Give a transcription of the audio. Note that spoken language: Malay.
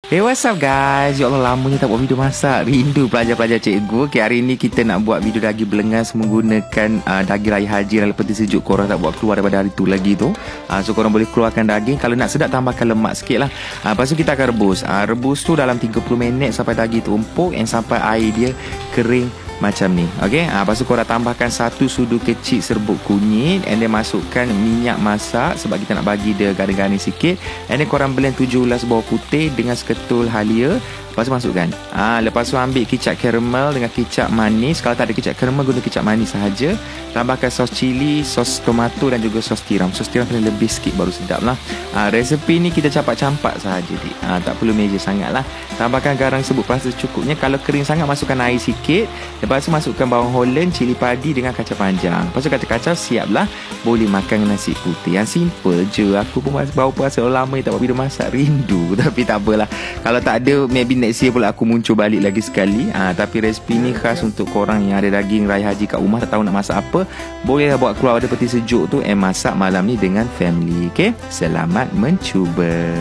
Hey, what's up guys? Ya Allah, lamanya tak buat video masak. Rindu pelajar-pelajar cikgu. Okay, hari ni kita nak buat video daging belengas menggunakan daging raya haji dalam peti sejuk. Korang tak buat keluar daripada hari tu lagi tu. So korang boleh keluarkan daging. Kalau nak sedap, tambahkan lemak sikit lah. Lepas tu kita akan rebus. Rebus tu dalam 30 minit sampai daging tu empuk and sampai air dia kering macam ni. Okay, lepas tu korang tambahkan 1 sudu kecil serbuk kunyit and then masukkan minyak masak sebab kita nak bagi dia garing-garing sikit. And then korang blend 7 ulas bawang putih dengan seketul halia. Lepas tu masukkan. Lepas tu ambil kicap caramel dengan kicap manis. Kalau tak ada kicap caramel, guna kicap manis sahaja. Tambahkan sos cili, sos tomato dan juga sos tiram. Sos tiram kena lebih sikit baru sedap lah. Resepi ni kita campak-campak sahaja. Tak perlu meja sangat lah. Tambahkan garam sebut rasa cukupnya. Kalau kering sangat, masukkan air sikit. Lepas tu masukkan bawang holland, cili padi dengan kacang panjang. Lepas tu kacang-kacang siap lah. Boleh makan nasi putih. Yang simple je. Aku pun baru puasa lama tak buat video masak. Rindu. Tapi tak apalah. Kalau tak ada, maybe next year pula aku muncul balik lagi sekali. Tapi resipi ni khas untuk korang yang ada daging raya haji kat rumah, tak tahu nak masak apa, bolehlah buat keluar pada peti sejuk tu and masak malam ni dengan family. Okay, selamat mencuba.